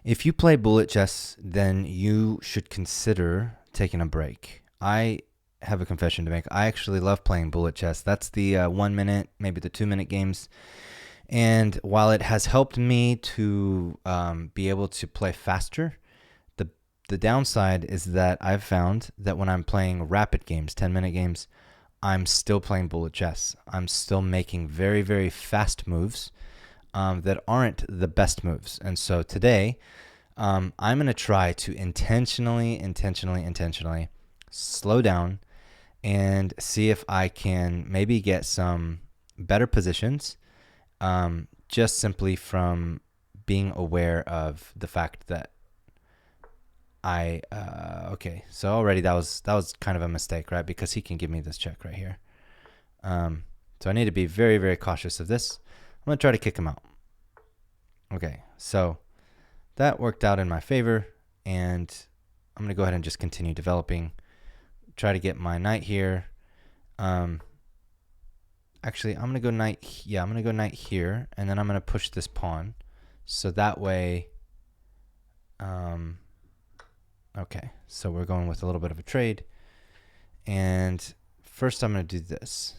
If you play bullet chess, then you should consider taking a break. I have a confession to make. I actually love playing bullet chess. That's the 1 minute, maybe the 2 minute games. And while it has helped me to be able to play faster, the downside is that I've found that when I'm playing rapid games, 10-minute games, I'm still playing bullet chess. I'm still making very, very fast moves that aren't the best moves. And so today, I'm going to try to intentionally slow down and see if I can maybe get some better positions just simply from being aware of the fact that okay, so already that was kind of a mistake, right? Because he can give me this check right here. So I need to be very, very cautious of this. I'm going to try to kick him out. Okay, so that worked out in my favor, and I'm going to go ahead and just continue developing. Try to get my knight here. Actually, I'm going to go knight. Yeah, I'm going to go knight here, and then I'm going to push this pawn. So that way, okay, so we're going with a little bit of a trade. And first I'm going to do this.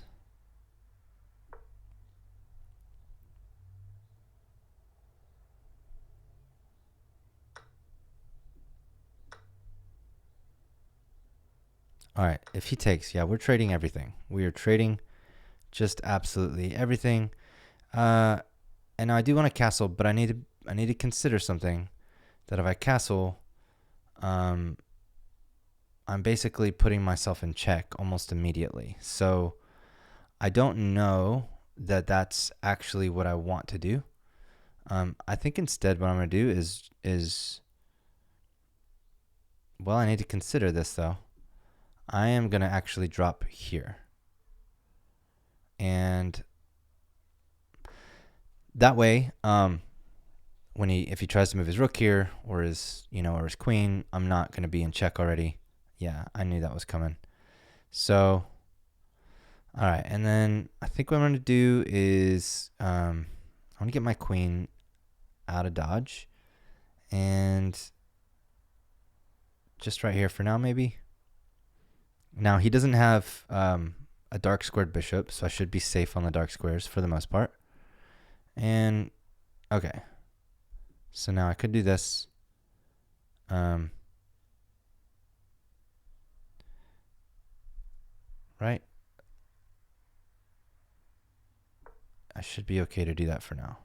All right, if he takes, yeah, we're trading everything. We are trading just absolutely everything. And now I do want to castle, but I need to consider something, that if I castle, I'm basically putting myself in check almost immediately. So I don't know that that's actually what I want to do. I think instead what I'm going to do is well, I need to consider this though. I am going to actually drop here. And that way, if he tries to move his rook here or his queen, I'm not going to be in check already. Yeah, I knew that was coming. So, all right, and then I think what I'm going to do is I want to get my queen out of dodge, and just right here for now, maybe. Now he doesn't have a dark squared bishop, so I should be safe on the dark squares for the most part. And okay, so now I could do this. Right? I should be okay to do that for now.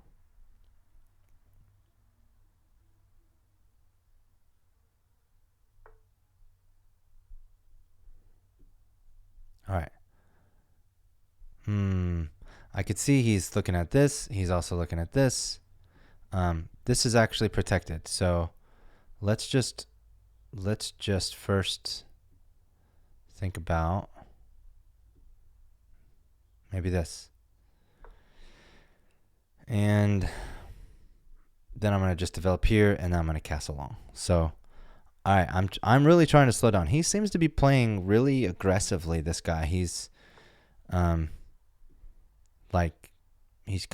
All right. I could see he's looking at this. He's also looking at this. This is actually protected. So let's just first think about maybe this. And then I'm going to just develop here, and then I'm going to castle long. So, all right, I'm really trying to slow down. He seems to be playing really aggressively, this guy. He's like he's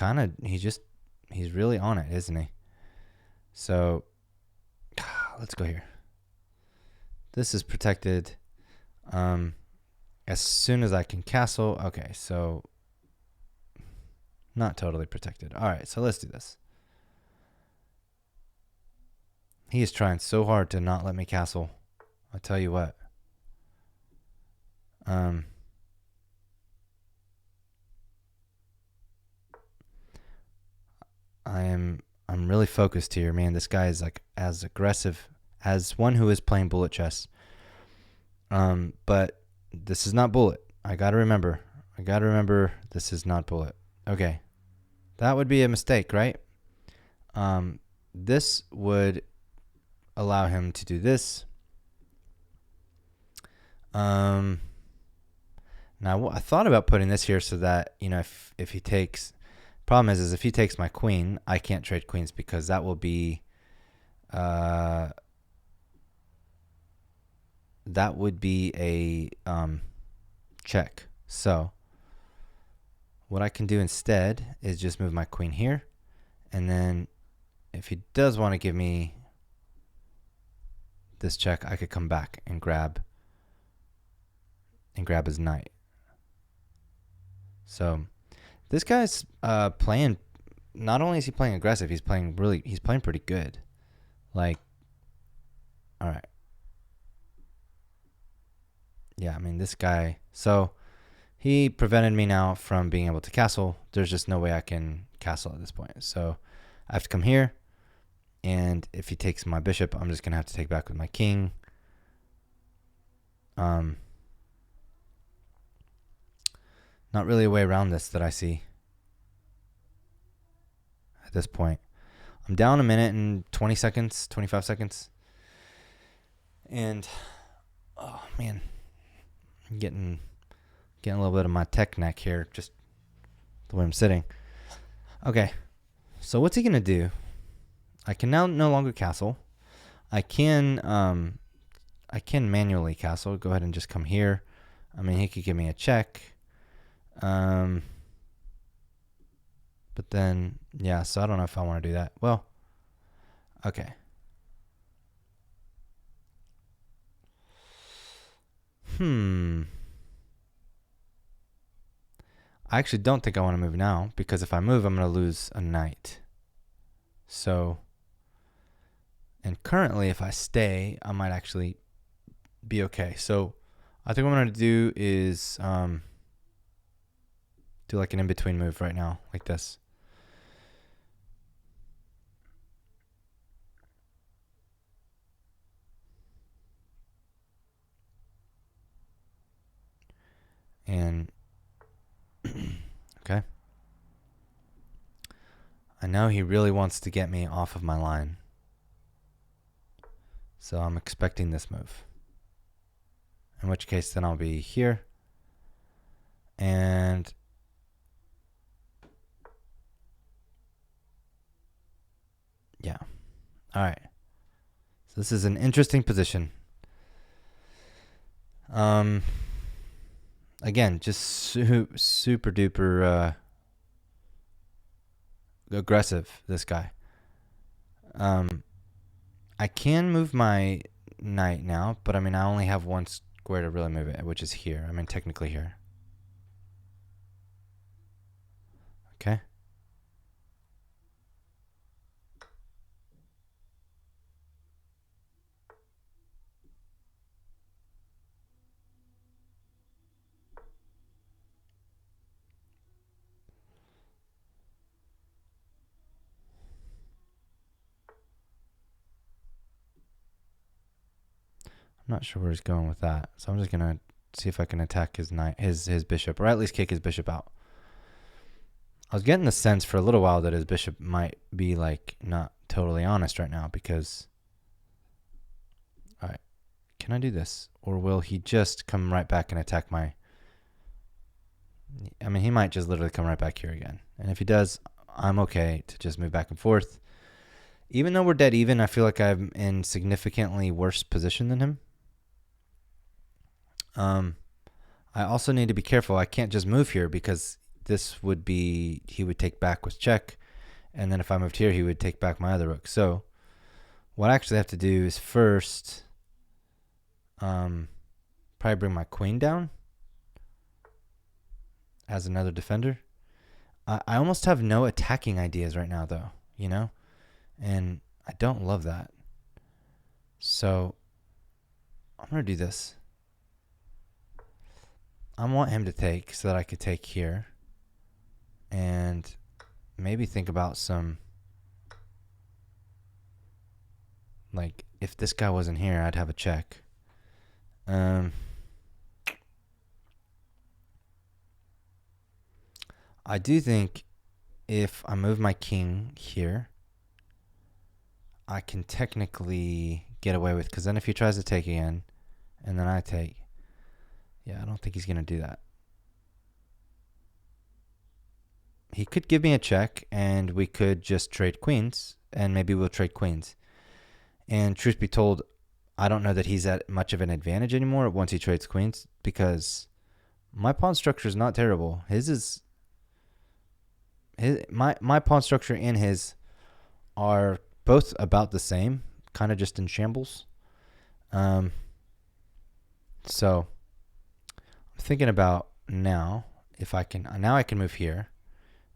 really on it, isn't he? So, let's go here. This is protected. As soon as I can castle. Okay, so not totally protected. All right, so let's do this. He is trying so hard to not let me castle. I'll tell you what. I'm really focused here, man. This guy is like as aggressive as one who is playing bullet chess. But this is not bullet. I gotta remember this is not bullet. Okay. That would be a mistake, right? This would allow him to do this. Now I thought about putting this here so that, if he takes, problem is if he takes my queen, I can't trade queens because that will be, that would be a check. So what I can do instead is just move my queen here, and then if he does want to give me this check, I could come back and grab his knight. So this guy's playing. Not only is he playing aggressive, he's playing pretty good. Like, all right. Yeah, I mean, this guy. So he prevented me now from being able to castle. There's just no way I can castle at this point. So I have to come here. And if he takes my bishop, I'm just going to have to take back with my king. Not really a way around this that I see at this point. I'm down a minute and 20 seconds, 25 seconds. And, oh, man. I'm getting a little bit of my tech neck here, just the way I'm sitting. Okay. So what's he going to do? I can now no longer castle. I can manually castle. Go ahead and just come here. I mean, he could give me a check. But then, yeah, so I don't know if I want to do that. Well, okay. I actually don't think I want to move now, because if I move, I'm going to lose a knight. So, and currently, if I stay, I might actually be okay. So, I think what I'm going to do is do like an in-between move right now, like this. And, okay. I know he really wants to get me off of my line. So I'm expecting this move. In which case, then I'll be here. And yeah. All right. So this is an interesting position. Again, just super duper aggressive, this guy. I can move my knight now, but I mean, I only have one square to really move it, which is here. I mean, technically here. Okay. I'm not sure where he's going with that, so I'm just gonna see if I can attack his knight, his bishop, or at least kick his bishop out. I was getting the sense for a little while that his bishop might be like not totally honest right now, because, all right, can I do this, or will he just come right back and attack my? I mean, he might just literally come right back here again, and if he does, I'm okay to just move back and forth. Even though we're dead even, I feel like I'm in significantly worse position than him. I also need to be careful. I can't just move here, because this would be, he would take back with check, and then if I moved here, he would take back my other rook. So what I actually have to do is first probably bring my queen down as another defender. I almost have no attacking ideas right now, though, you know, and I don't love that. So I'm going to do this. I want him to take so that I could take here and maybe think about some, like, if this guy wasn't here, I'd have a check. I do think if I move my king here, I can technically get away with, because then if he tries to take again and then I take, yeah, I don't think he's going to do that. He could give me a check, and we could just trade queens, and maybe we'll trade queens. And truth be told, I don't know that he's at much of an advantage anymore once he trades queens, because my pawn structure is not terrible. My pawn structure and his are both about the same, kind of just in shambles. Um, so I'm thinking about now if I can. Now I can move here.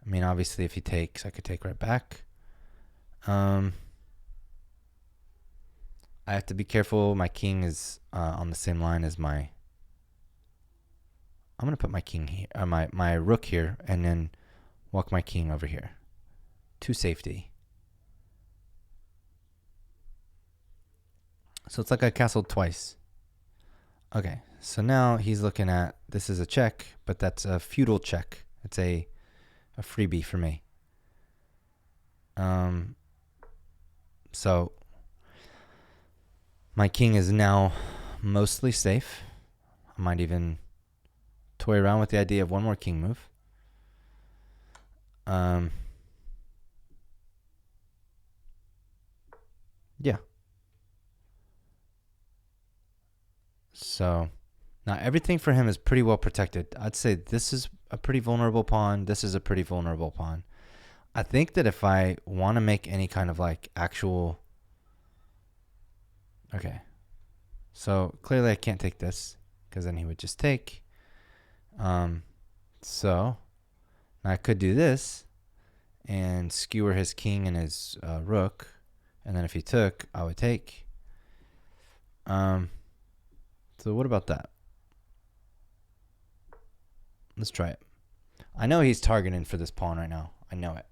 I mean, obviously, if he takes, I could take right back. I have to be careful. My king is on the same line as my. I'm gonna put my king here, my rook here, and then walk my king over here to safety. So it's like I castled twice. Okay, so now he's looking at, this is a check, but that's a feudal check. It's a freebie for me. So my king is now mostly safe. I might even toy around with the idea of one more king move. Yeah. So now everything for him is pretty well protected. I'd say this is a pretty vulnerable pawn. This is a pretty vulnerable pawn. I think that if I want to make any kind of like actual... Okay. So clearly I can't take this because then he would just take. So now I could do this and skewer his king and his rook. And then if he took, I would take. So what about that? Let's try it. I know he's targeting for this pawn right now. I know it.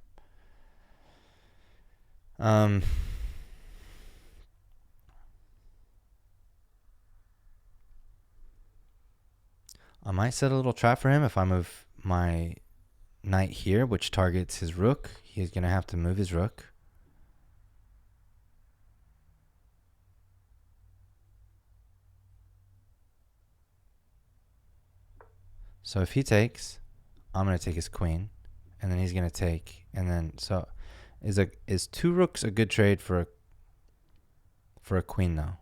I might set a little trap for him if I move my knight here, which targets his rook. He's going to have to move his rook. So if he takes, I'm going to take his queen, and then he's going to take, and then so is two rooks a good trade for a queen though?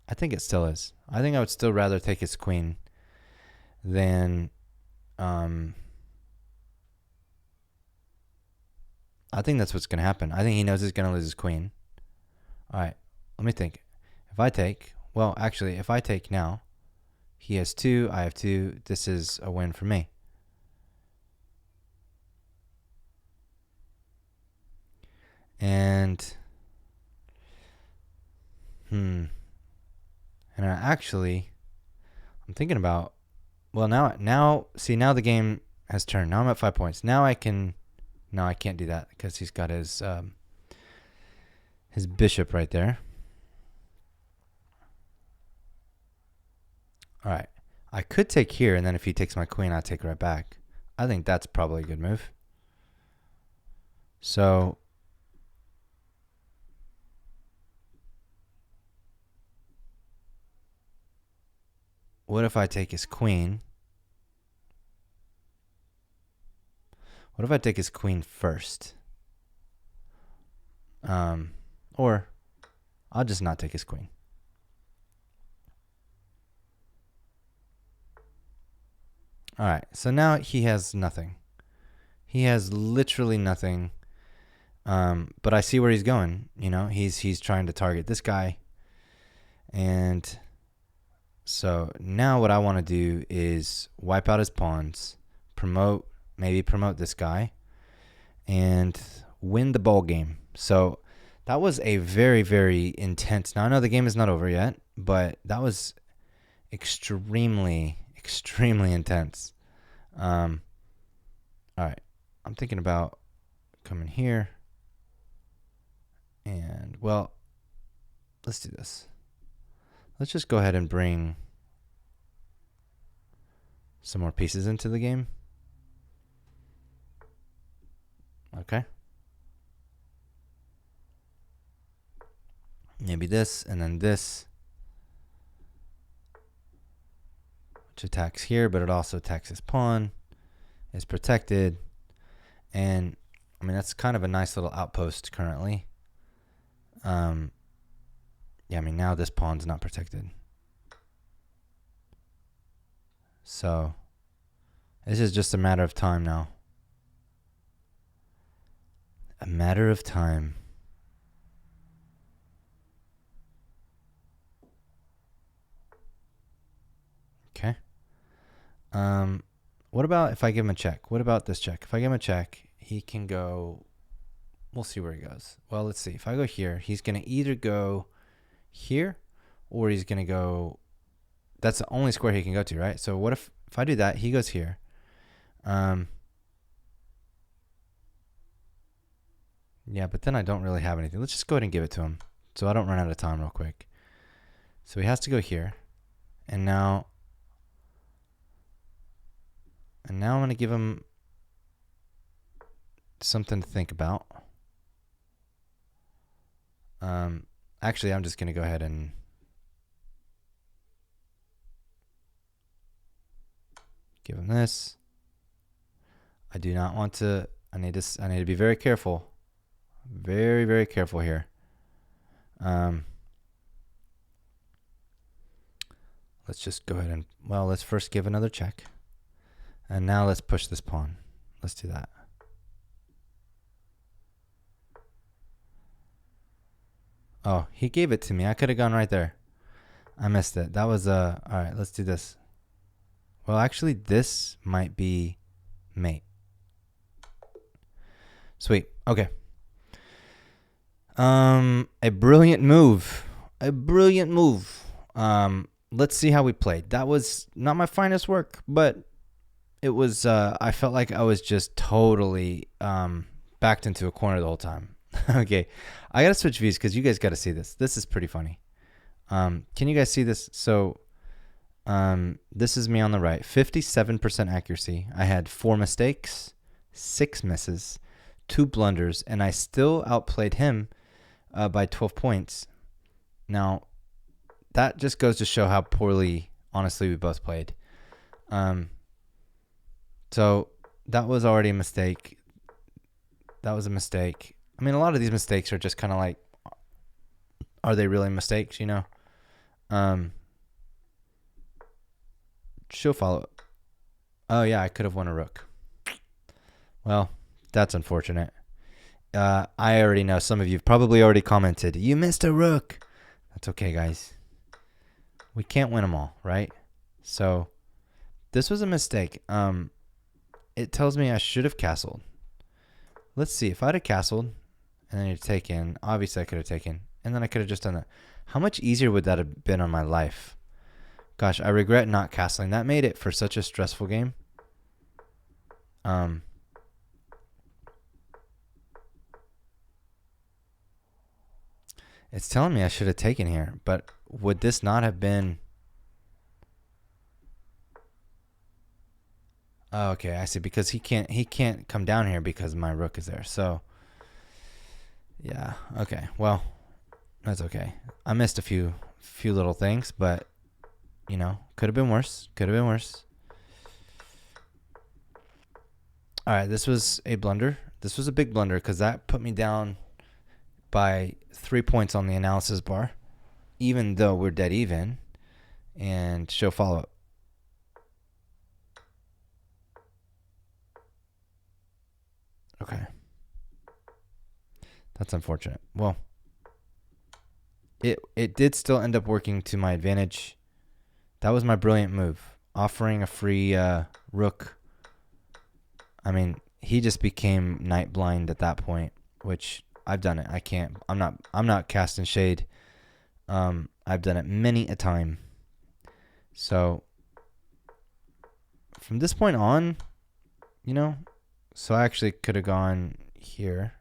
I think it still is. I think I would still rather take his queen than I think that's what's going to happen. I think he knows he's going to lose his queen. All right, let me think. If I take, well, actually, if I take now, he has 2, I have 2. This is a win for me. And and actually, I'm thinking about, well, now see, now the game has turned. Now I'm at 5 points. Now I can, no, I can't do that because he's got his bishop right there. All right, I could take here, and then if he takes my queen, I'll take right back. I think that's probably a good move. So what if I take his queen? What if I take his queen first? Or I'll just not take his queen. All right, so now he has nothing. He has literally nothing. But I see where he's going. You know, he's trying to target this guy. And so now what I want to do is wipe out his pawns, maybe promote this guy, and win the ball game. So that was a very, very intense. Now I know the game is not over yet, but that was extremely intense. All right, I'm thinking about coming here, and well, let's do this. Let's just go ahead and bring some more pieces into the game. Okay. Maybe this, and then this, which attacks here, but it also attacks his pawn. It's protected. And, I mean, that's kind of a nice little outpost currently. Yeah, I mean, now this pawn's not protected. So, this is just a matter of time now. A matter of time. What about if I give him a check? What about this check? If I give him a check, he can go. We'll see where he goes. Well, let's see. If I go here, he's going to either go here or he's going to go. That's the only square he can go to, right? So what if I do that, he goes here. Yeah, but then I don't really have anything. Let's just go ahead and give it to him so I don't run out of time real quick. So he has to go here. And now I'm going to give him something to think about. Actually, I'm just going to go ahead and give him this. I do not want to. I need to be very careful. Very, very careful here. Let's just go ahead and, well, let's first give another check. And now let's push this pawn. Let's do that. Oh, he gave it to me. I could have gone right there. I missed it. That was all right, let's do this. Well, actually, this might be mate. Sweet. Okay. A brilliant move. A brilliant move. Let's see how we played. That was not my finest work, but it was, I felt like I was just totally backed into a corner the whole time. Okay. I got to switch views because you guys got to see this. This is pretty funny. Can you guys see this? So this is me on the right. 57% accuracy. I had 4 mistakes, 6 misses, 2 blunders, and I still outplayed him by 12 points. Now, that just goes to show how poorly, honestly, we both played. So that was already a mistake. That was a mistake. I mean, a lot of these mistakes are just kind of like, are they really mistakes, you know? She'll follow up. Oh, yeah, I could have won a rook. Well, that's unfortunate. I already know some of you have probably already commented, you missed a rook. That's okay, guys. We can't win them all, right? So this was a mistake. It tells me I should have castled. Let's see. If I'd have castled and then you'd taken, obviously I could have taken, and then I could have just done that. How much easier would that have been on my life? Gosh, I regret not castling. That made it for such a stressful game. It's telling me I should have taken here, but would this not have been... Oh, okay, I see. Because he can't come down here because my rook is there. So, yeah, okay. Well, that's okay. I missed a few little things, but you know, could have been worse. Could have been worse. All right, this was a blunder. This was a big blunder because that put me down by 3 points on the analysis bar, even though we're dead even. And show follow up. Okay. That's unfortunate. Well, it did still end up working to my advantage. That was my brilliant move. Offering a free rook. I mean, he just became night blind at that point, which I've done it. I can't. I'm not casting shade. I've done it many a time. So from this point on, you know, so I actually could have gone here.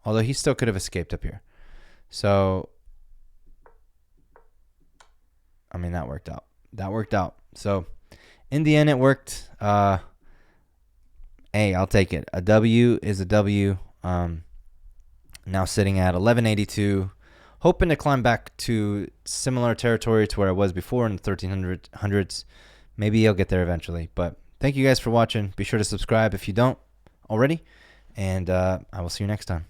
Although he still could have escaped up here. So, I mean, that worked out. That worked out. So, in the end, it worked. Hey, I'll take it. A W is a W. Now sitting at 1182. Hoping to climb back to similar territory to where I was before in the 1300s. Maybe I'll get there eventually. But thank you guys for watching. Be sure to subscribe if you don't already. And I will see you next time.